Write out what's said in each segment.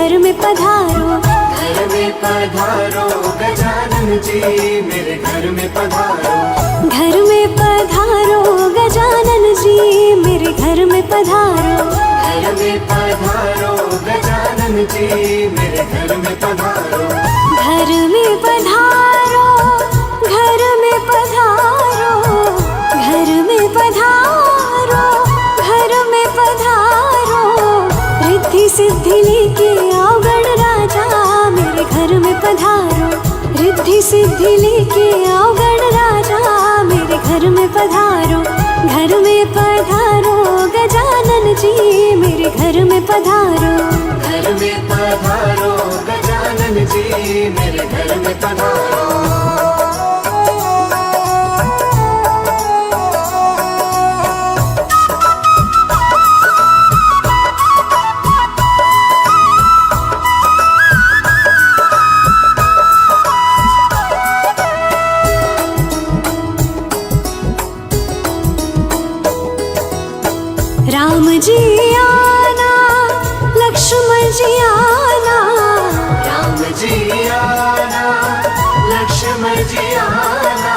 घर में पधारो। घर में पधारो गजानन जी मेरे घर में पधारो। घर में पधारो गजानन जी मेरे घर में पधारो। घर में पधारो गजानन जी मेरे घर में पधारो। घर में पधारो, घर में पधारो, घर में पधारो, घर में पधारो। रिद्धि सिद्धि लेके आओ गणराजा मेरे घर में पधारो। रिद्धि सिद्धि लेके आओ गणराजा मेरे घर में पधारो। घर में पधारो गजानन जी मेरे घर में पधारो। घर में पधारो गजानन जी मेरे घर में पधारो। राम जी आना, लक्ष्मण जी आना। राम जी आना, लक्ष्मण जी आना।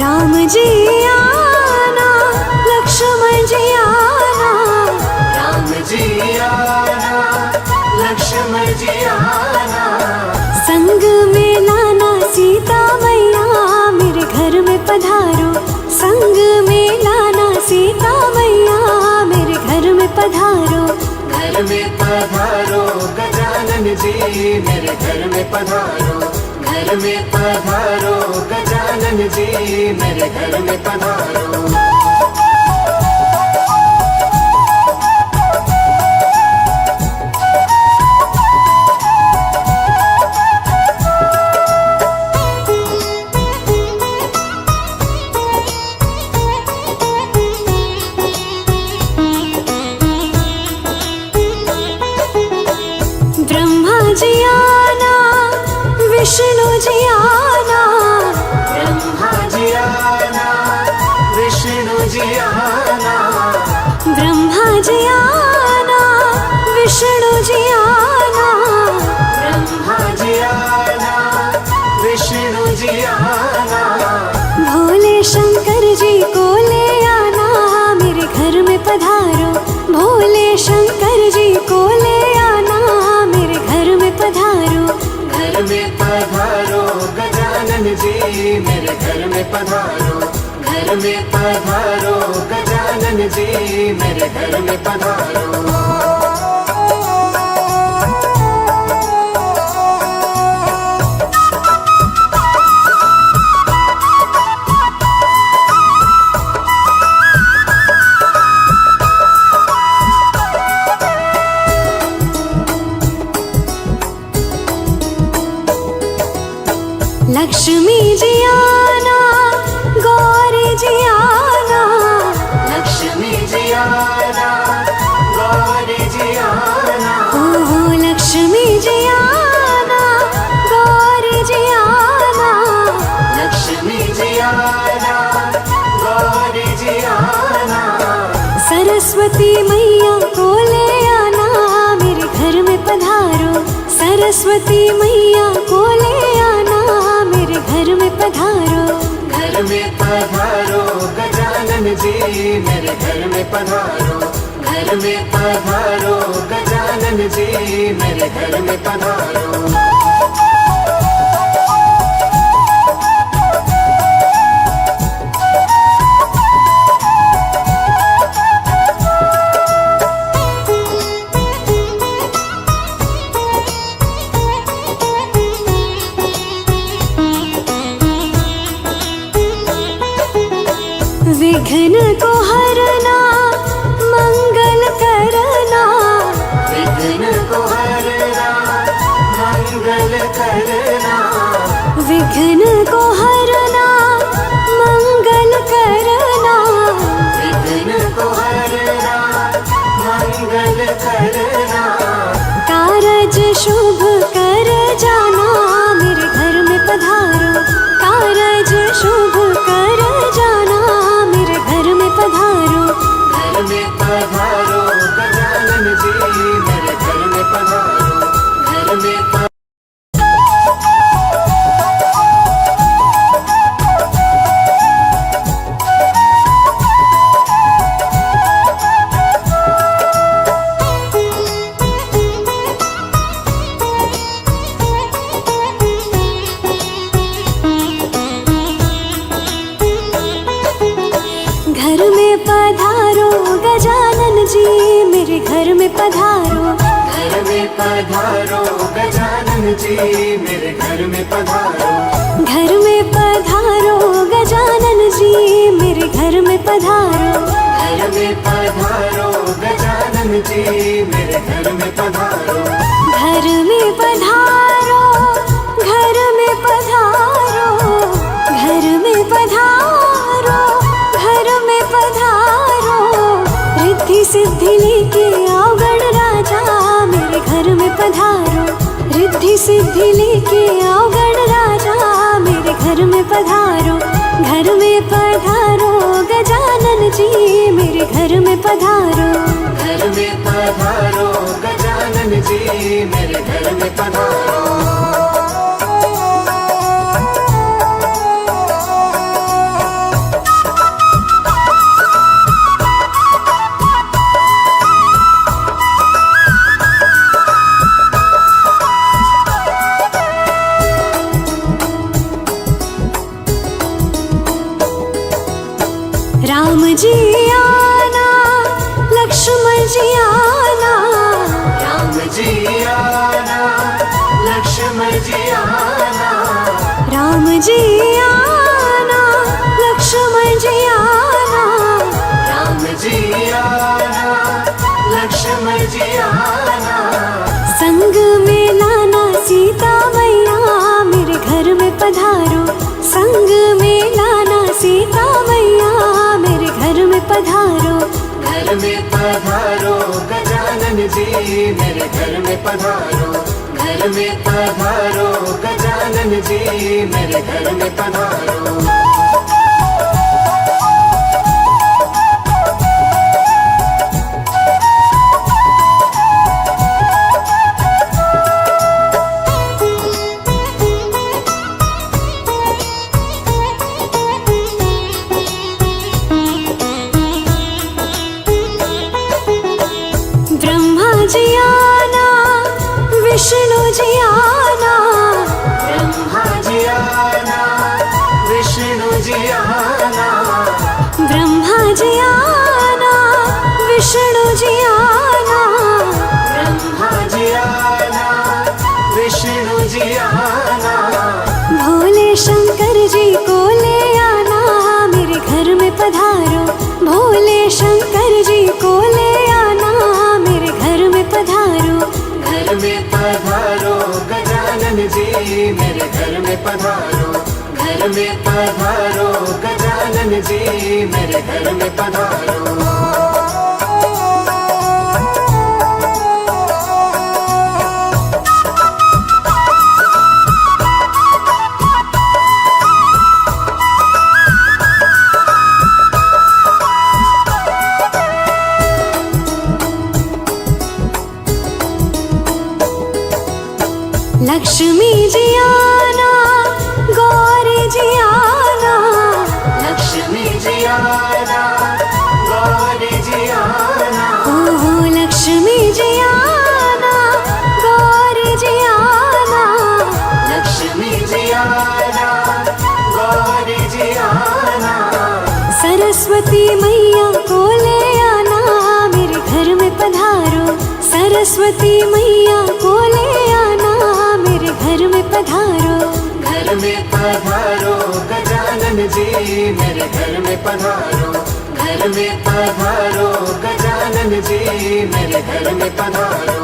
राम जी आना, लक्ष्मण जी आना। राम जी आना, लक्ष्मण जी आना। संग में लाना सीता मैया मेरे घर में पधारो। संग में लाना सीता मैया मेरे घर में पधारो। घर में पधारो गजानन जी मेरे घर में पधारो। घर में पधारो गजानन जी मेरे घर में पधारो। ब्रह्मा जी आना, विष्णु जी आना। ब्रह्मा जी आना, विष्णु जी आना। ब्रह्मा जी आना, विष्णु जी आना। ब्रह्मा जी आना, विष्णु जी आना। भोले शंकर जी को ले आना मेरे घर में पधारो। भोले शंकर जी को ले आना मेरे घर में पधारो। घर में पधारो गजानन जी मेरे घर में पधारो। घर में पधारो गजानन जी मेरे घर में पधारो। लक्ष्मी जी आना, गौरी जी आना। लक्ष्मी जी आना, गौरी जी आना। ओहो लक्ष्मी जी आना, गौरी जी आना। लक्ष्मी जी आना, गौरी जी आना। सरस्वती मैया को ले आना मेरे घर में पधारो। सरस्वती मैया को ले आना मेरे घर में पधारो। घर में पधारो गजानन जी मेरे घर में पधारो। घर में पधारो गजानन जी मेरे घर में पधारो। विघ्न को हरना, मंगल करना। विघ्न को हरना, मंगल करना। विघ्न को हरना, मंगल करना। विघ्न को हरना, मंगल करना। कारज शुभ कर जाना मेरे घर में पधारो। कारज शुभ कर जाना मेरे घर में पधारो। पधारो गजानन जी मेरे घर में पधारो। घर में पधारो गजानन जी मेरे घर में पधारो। घर में पधारो गजानन जी मेरे घर में पधारो। घर में पधारो, घर में पधारो, घर में पधारो, घर में पधारो। रिद्धि सिद्धि लेके आओ गणराजा मेरे घर में पधारो। रिद्धि सिद्धि लेके आओ गणराजा मेरे घर में पधारो। घर में पधारो गजानन जी मेरे घर में पधारो। घर में पधारो गजानन जी मेरे घर में पधारो। राम जी आना, लक्ष्मण जी आना। राम जी आना, लक्ष्मण जी आना। राम जी आना, लक्ष्मण जी आना। राम जी आना, लक्ष्मण जी आना। संग में लाना सीता मैया मेरे घर में पधारो। संग में लाना सीता मैया मेरे घर में पधारो। घर में पधारो गजानन जी मेरे घर में पधारो। घर में पधारो गजानन जी मेरे घर में पधारो। जी आना, विष्णु जी आना। ब्रह्मा जी आना, विष्णु जी आना। ब्रह्मा जी आना, विष्णु जी आना। ब्रह्मा जी आना, विष्णु जी आना। भोले शंकर जी को ले आना मेरे घर में पधारो। भोले शंकर जी को ले आना मेरे घर में पधारो। घर में पधारो गजानन जी मेरे घर में पधारो। घर में पधारो गजानन जी मेरे घर में पधारो। लक्ष्मी जी आना, गौरी जी आना। लक्ष्मी जी आना, गौरी जी आना। ओहो लक्ष्मी जी आना, गौरी जी आना। लक्ष्मी जी आना, गौरी जी आना। सरस्वती मैया को ले आना मेरे घर में पधारो। सरस्वती मैया को ले आना मेरे घर में पधारो। घर में पधारो गजानन जी मेरे घर में पधारो। घर में पधारो गजानन जी मेरे घर में पधारो।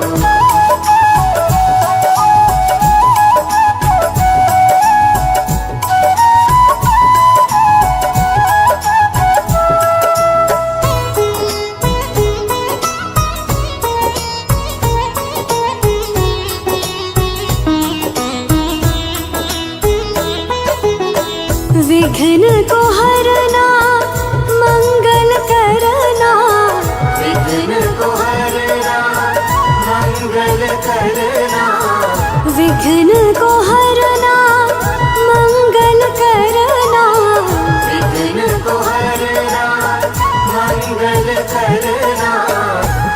विघ्न को हरना, मंगल करना। विघ्न को हरना, मंगल करना। विघ्न को हरना, मंगल करना। विघ्न को हरना, मंगल करना।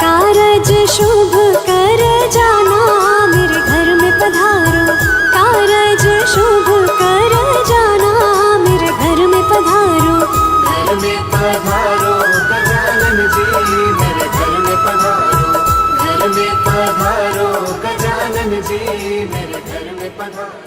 कारज शुभ कर जाना मेरे घर में पधारो। कारज शुभ कर जाना मेरे घर में पधारो। घर में पधारो पधारो।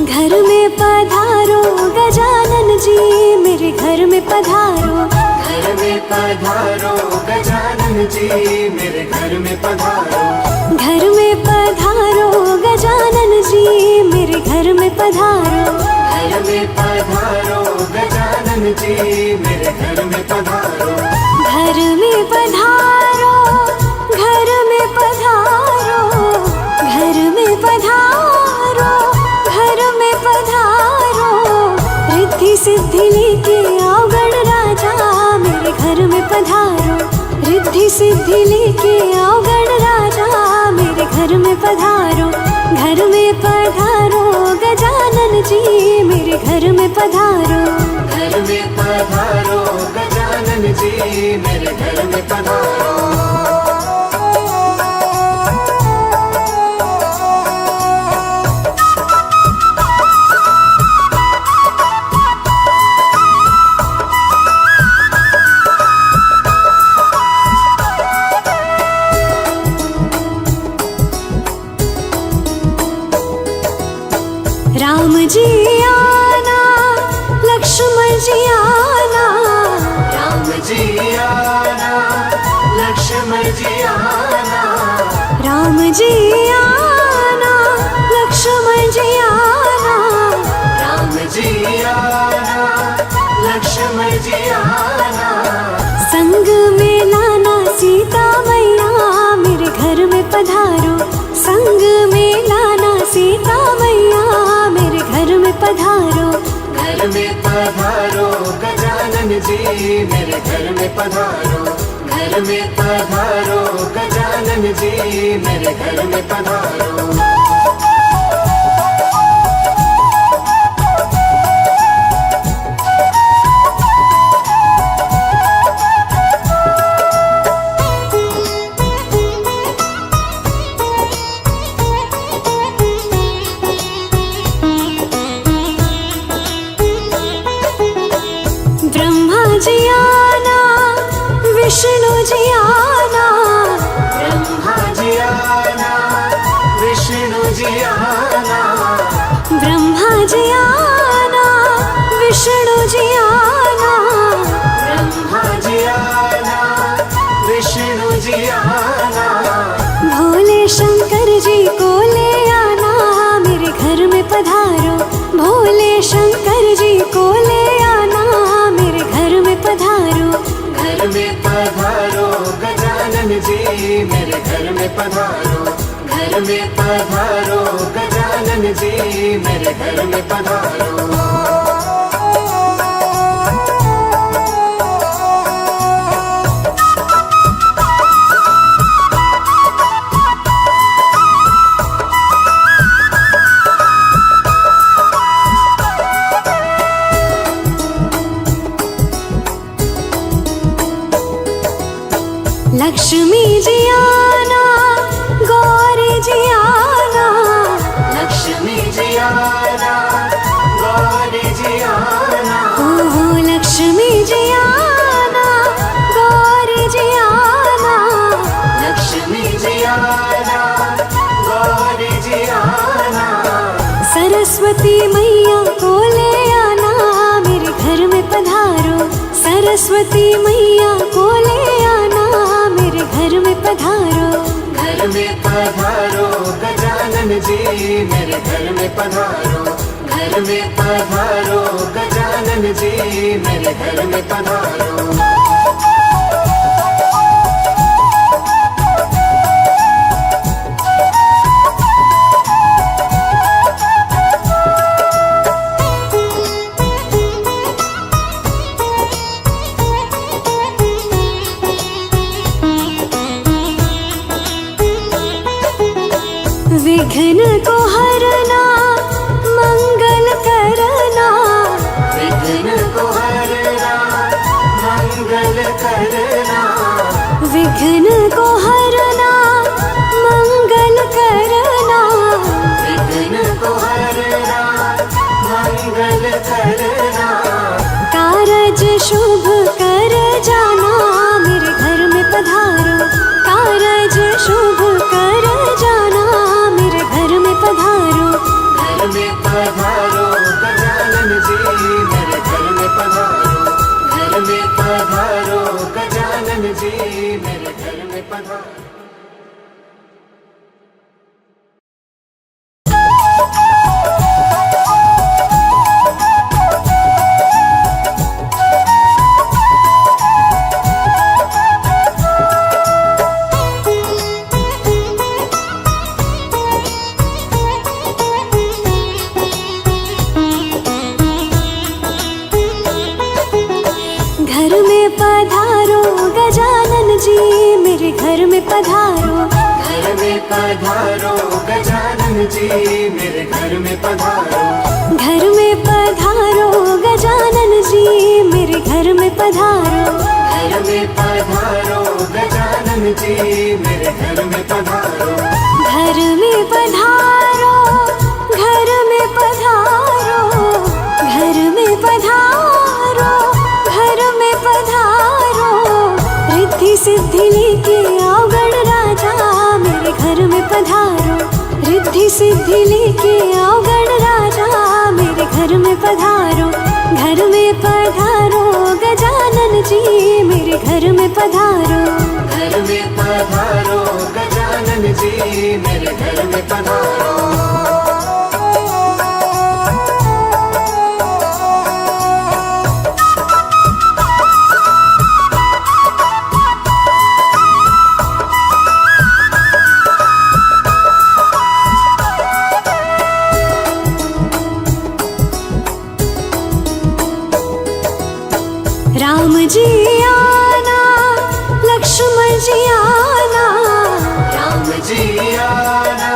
घर में पधारो गजानन जी, मेरे घर में पधारो। घर में पधारो गजानन जी, मेरे घर में पधारो। घर में पधारो गजानन जी, मेरे घर में पधारो। घर में पधारो गजानन जी, मेरे घर में पधारो। घर में पधारो, घर में पधारो, घर में पधारो, घर में पधारो। रिद्धि सिद्धि लेके आओ गण राजा, मेरे घर में पधारो। रिद्धि सिद्धि लेके आओ गण राजा, मेरे घर में पधारो। घर में पधारो गजानन जी, मेरे घर में पधारो। घर में पधारो गजानन जी, मेरे घर में पधारो। राम जी आना, लक्ष्मण जी आना। राम जी आना, लक्ष्मण जी आना। राम जी आना, लक्ष्मण जी आना। राम जी आना, लक्ष्मण जी आना। संग में लाना सीता मैया, मेरे घर में पधारो। संग में लाना सीता मैया, मेरे घर में पधारो। घर में पधारो गजानन जी, मेरे घर में पधारो। घर में पधारो गजानन जी, मेरे घर में पधारो। विष्णु जी आना। ब्रह्मा जी आना, विष्णु जी आना। ब्रह्मा जी आना, विष्णु जी आना। ब्रह्मा जी आना, विष्णु जी आना। भोले शंकर जी को ले आना, मेरे घर में पधारो। भोले शंकर जी को ले आना, मेरे घर में पधारो। घर में पधारो गजानन जी, मेरे घर में पधारो। घर में पधारो गजानन जी, मेरे घर में पधारो। लक्ष्मी जी आना, गौरी जी आना। लक्ष्मी जी आना, गौरी जी आना। ओहो लक्ष्मी जी आना, गौरी जी आना। लक्ष्मी जी आना, गौरी जी आना। सरस्वती मैया को ले आना, मेरे घर में पधारो। सरस्वती मैया को ले आना, मेरे घर में पधारो। घर में पधारो गजानन जी, मेरे घर में पधारो। घर में पधारो गजानन जी, मेरे घर में पधारो। विघ्न को हरना, मंगल करना। विघ्न को हरना, विघ्न को हरना मंगल करना, विघ्न को हरना मंगल करना, कारज शुभ कर जाना मेरे घर में पधारो, कारज शुभ कर जाना मेरे घर में पधारो। घर में पधारो गजानन जी मेरे घर में पधारो, घर में पधारो गजानन जी मेरे घर में पधारो। घर में पधारो गजानन जी मेरे घर में पधारो, घर में पधारो गजानन जी मेरे घर में पधारो, घर में पधारो गजानन जी मेरे घर में पधारो, घर में पधारो गजानन जी मेरे घर में पधारो, घर में पधारो, घर में पधारो, घर में पधारो, घर में पधारो, रिद्धि सिद्धि लेके आओ गण राजा मेरे घर में पधारो, रिद्धि सिद्धि लेके आओ गण राजा मेरे घर में पधारो, घर में पधारो गजानन जी मेरे घर में पधारो, घर में पधारो गजानन जी मेरे घर में पधारो। राम जी आना लक्ष्मण जी आना, राम जी आना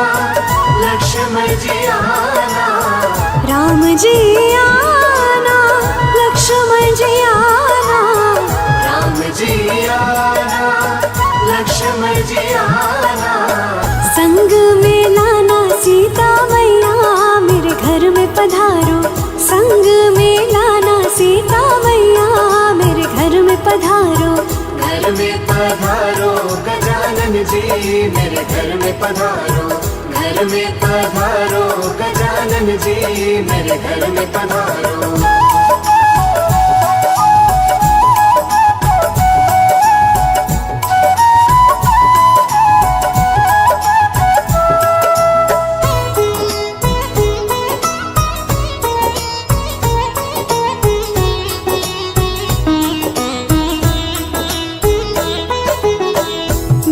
लक्ष्मण जी आना, राम जी आना लक्ष्मण जी आना, राम जी आना लक्ष्मण जी आना, संग में लाना सीता मैया मेरे घर में पधारो, संग में लाना सीता मैया मेरे घर में पधारो, घर में पधारो गजानन जी मेरे घर में पधारो, घर में पधारो गजानन जी मेरे घर में पधारो।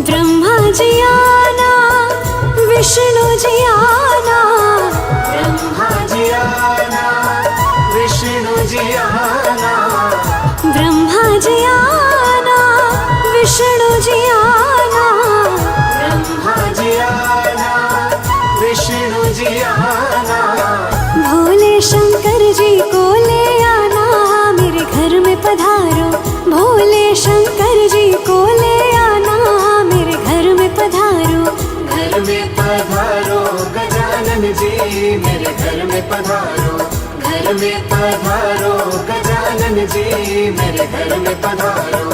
ब्रह्मा जी आना विष्णु जी आना, ब्रह्मा जी आना विष्णु जी आना, ब्रह्मा जी आना विष्णु जी आना, ब्रह्मा जी आना विष्णु जी आना, भोले शंकर जी को ले आना मेरे घर में पधारो, भोले शंकर जी को ले आना मेरे घर में पधारो, घर में पधारो गजानन जी मेरे घर में पधारो, घर में पधारो गजानन जी मेरे घर में पधारो।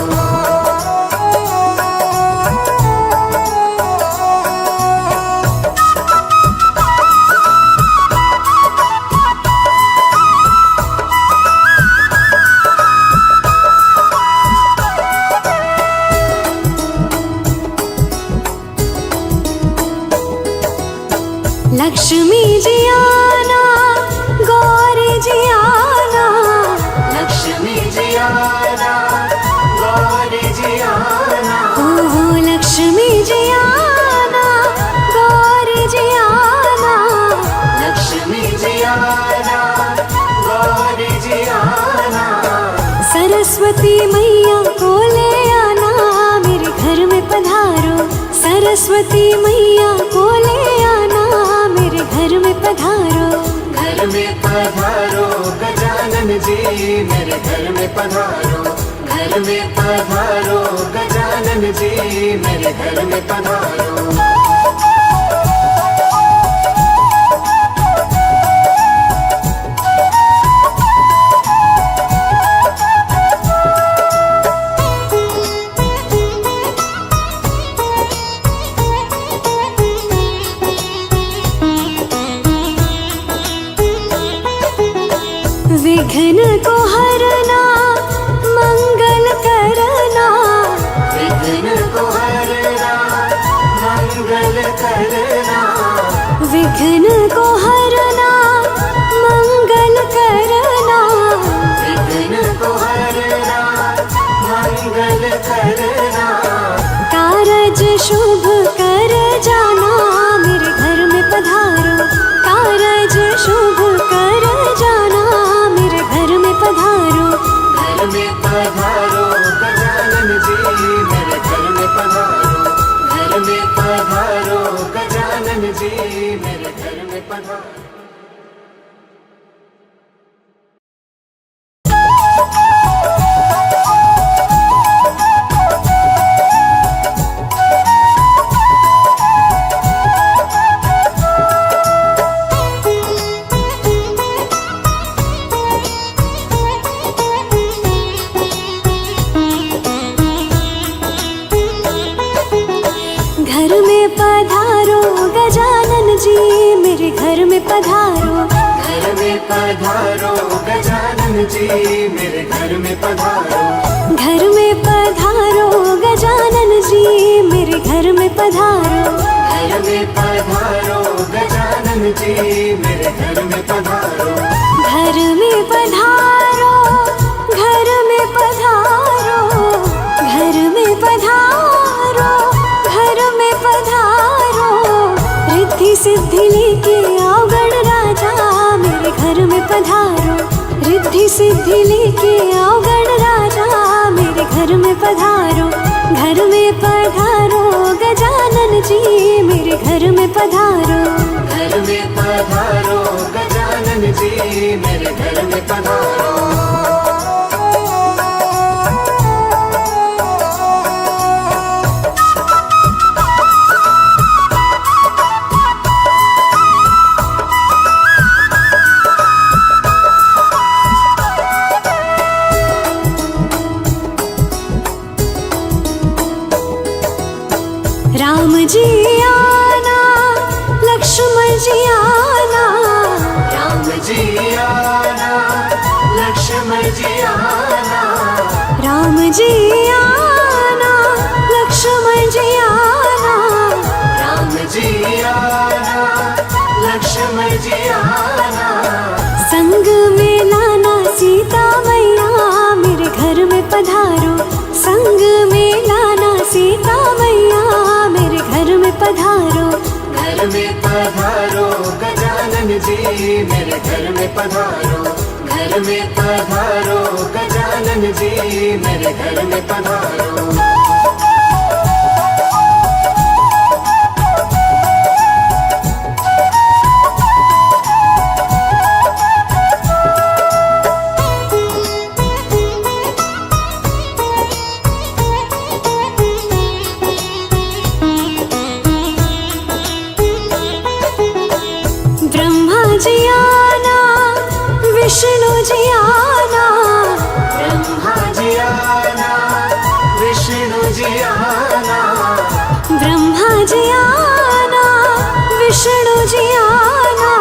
लक्ष्मी जी आना गौरी जी आना, लक्ष्मी जी आना गौरी जी आना, ओहो लक्ष्मी जी आना गौरी जी आना, लक्ष्मी जी आना गौरी जी आना, सरस्वती मैया को ले आना मेरे घर में पधारो, सरस्वती मैया को ले आना मेरे घर में पधारो, घर में पधारो गजानन जी मेरे घर में पधारो, घर में पधारो गजानन गजानन जी मेरे घर में पधारो। विघ्न को हरना मंगल करना, विघ्न को हरना मंगल करना, विघ्न को हरना मंगल करना, विघ्न को हरना मंगल करना, कारज शुभ कर जाना मेरे घर में पधारो, कारज शुभ कर जाना मेरे घर में पधारो। घर में पधारो गजानन जी मेरे घर में पधारो, घर में पधारो गजानन जी मेरे घर में पधारो। घर में पधारो गजानन जी मेरे घर में पधारो, घर में पधारो गजानन जी मेरे घर में पधारो, घर में पधारो गजानन जी मेरे घर में पधारो, घर में पधारो गजानन जी मेरे घर में पधारो, घर में पधारो, घर में पधारो, घर में पधारो, घर में पधारो, रिद्धि सिद्धि लेके आओ गण राजा मेरे घर में पधारो, रिद्धि सिद्धि लेके आओ गण राजा मेरे घर में पधारो, घर में पधारो गजानन जी मेरे घर में पधारो, घर में पधारो गजानन जी मेरे घर में पधारो। राम जी आना लक्ष्मण जी आना, राम जी आना लक्ष्मण जी आना, राम जी आना लक्ष्मण जी आना, राम जी आना लक्ष्मण जी आना, संग में लाना सीता मैया मेरे घर में पधारो, संग में लाना सीता मैया मेरे घर में पधारो, घर में पधारो गजानन जी मेरे घर में पधारो, घर में पधारो गजानन जी मेरे घर में पधारो। ब्रह्मा जी आना विष्णु जी आना, ब्रह्मा जी आना विष्णु जी आना, ब्रह्मा जी आना विष्णु जी आना,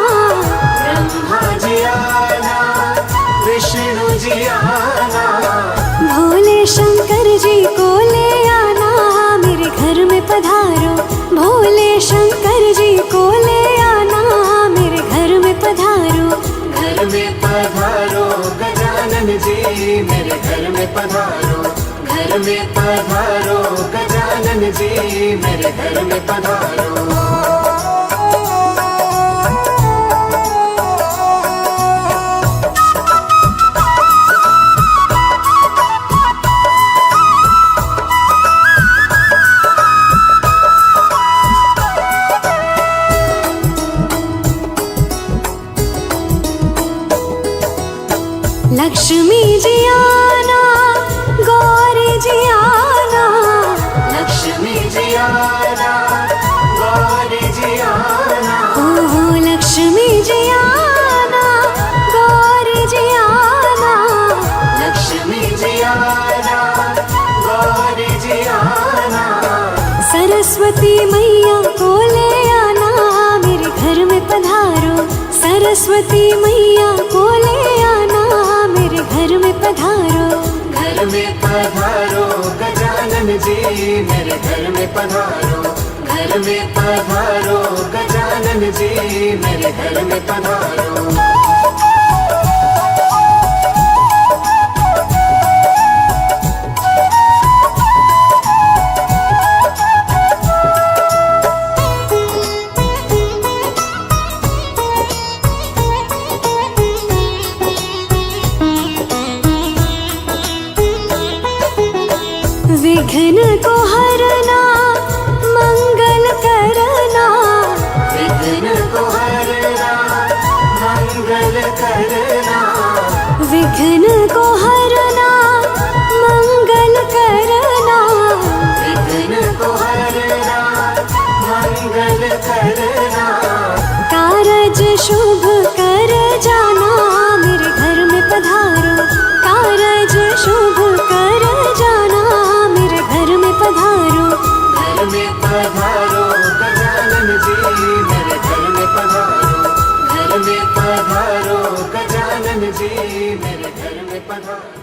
ब्रह्मा जी आना विष्णु जी आना, भोले शंकर जी को ले आना मेरे घर में पधारो, भोले शंकर जी को ले आना मेरे घर में पधारो, घर में पधारो गजानन जी मेरे घर में पधारो, घर में पधारो गजानन जी मेरे घर में पधारो। लक्ष्मी जी आना गौरी जी आना, सरस्वती मैया को ले आना मेरे घर में पधारो। सरस्वती मैया को ले आना मेरे घर में पधारो। घर में पधारो गजानन जी मेरे घर में पधारो। घर में पधारो गजानन जी मेरे घर में पधारो। विघ्न को हरना मंगल करना। विघ्न को हरना मंगल करना। विघ्न को हरना मंगल करना। विघ्न को हरना मंगल करना। कारज शुभ कर जाना मेरे घर में पधारो। कारज शुभ कर जाना मेरे घर में पधारो। घर में पधारो गजानन जी मेरे घर में पधारो। घर में पधारो गजानन जी मेरे घर में पधारो।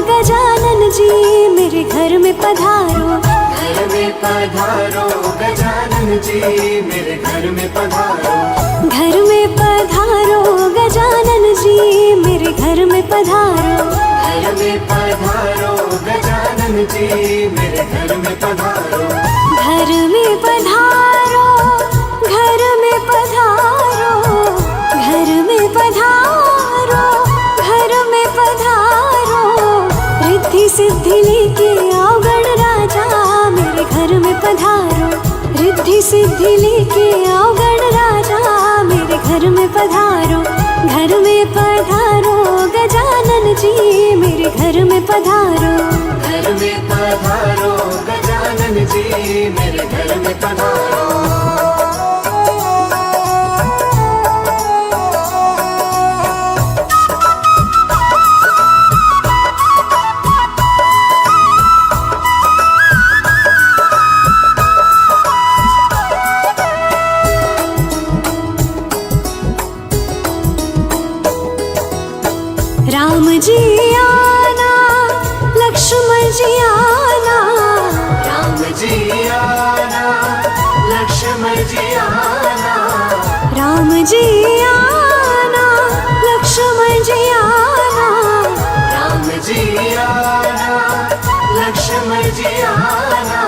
घर में पधारो गजानन जी मेरे घर में पधारो। घर में पधारो गजानन जी मेरे घर में पधारो। घर में पधारो गजानन जी मेरे घर में पधारो। घर में पधारो गजानन जी मेरे घर में पधारो। घर में पधारो। घर में पधारो। घर में पधारो। घर में पधारो। रिद्धि सिद्धि लेके आओ गण राजा मेरे घर में पधारो। रिद्धि सिद्धि लेके आओ गण राजा मेरे घर में पधारो। घर में पधारो गजानन जी मेरे घर में पधारो। घर में पधारो गजानन जी मेरे घर में पधारो। राम जी आना लक्ष्मण जी आना। राम जी आना लक्ष्मण जी आना। राम जी आना लक्ष्मण जी आना। राम जी आना लक्ष्मण जी आना।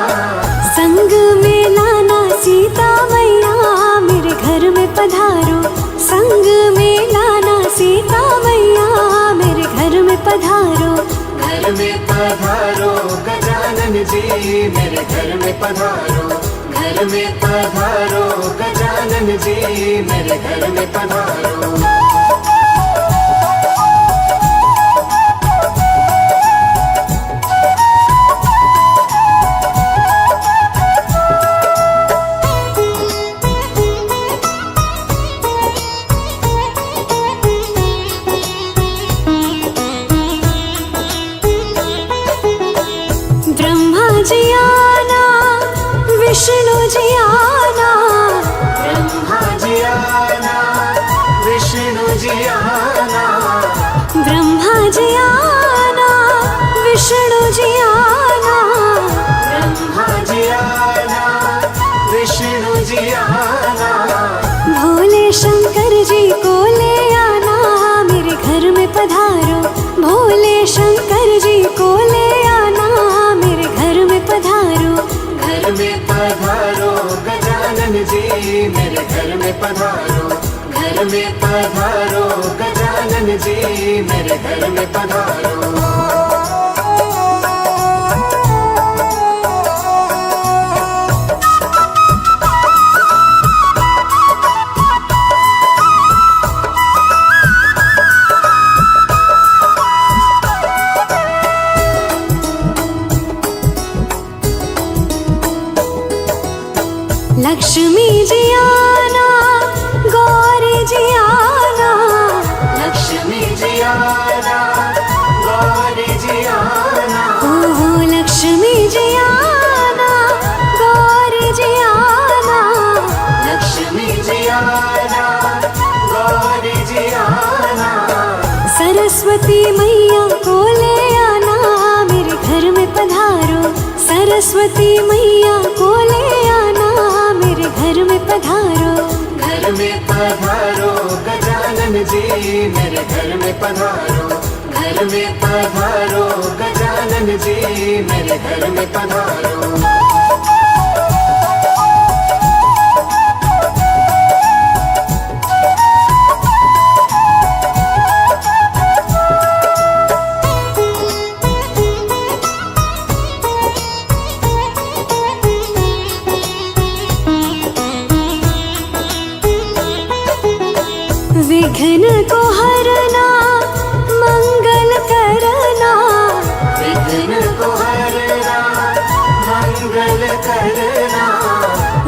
संग में लाना सीता मैया मेरे घर में पधारो। संग में लाना सीता मैया मेरे घर में पधारो। घर में पधारो गजानन जी मेरे घर में पधारो। घर में पधारो गजानन जी मेरे घर में पधारो। ब्रह्मा जी आना विष्णु जी आना। ब्रह्मा जी आना विष्णु जी आना। ब्रह्मा जी आना विष्णु जी आना। ब्रह्मा जी आना विष्णु जी आना। भोले शंकर जी को ले आना मेरे घर में पधारो। भोले शंकर जी को ले आना मेरे घर में पधारो। घर में पधारो गजानन जी मेरे घर में पधारो। घर में पधारो गजानन जी मेरे घर में पधारो। लक्ष्मी जी आना, गौरी जी आना, लक्ष्मी जी आना, गौरी जी आना, ओहो लक्ष्मी जी आना, गौरी जी आना, लक्ष्मी जी आना, गौरी जी आना। सरस्वती मैया को ले आना, मेरे घर में पधारो। सरस्वती मैया को ले आना, मेरे घर में पधारो। घर में पधारो गजानन जी, मेरे घर में पधारो। घर में पधारो गजानन जी, मेरे घर में पधारो। विघ्न को हरना, मंगल करना, विघ्न को हरना, मंगल करना,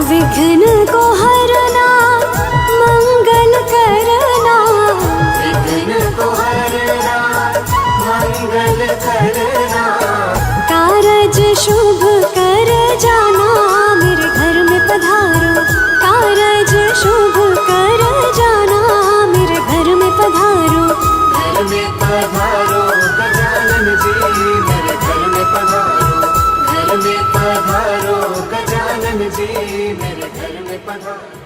विघ्न को हरना, मंगल करना, विघ्न को हरना, मंगल करना। कारज शुभ कर जाना, मेरे घर में पधारो। कारज शुभ कर जाना, मेरे घर में पधारो। घर में पधारो गजानन जी, मेरे घर में पधारो। घर में पधारो गजानन जी, मेरे घर में पधारो।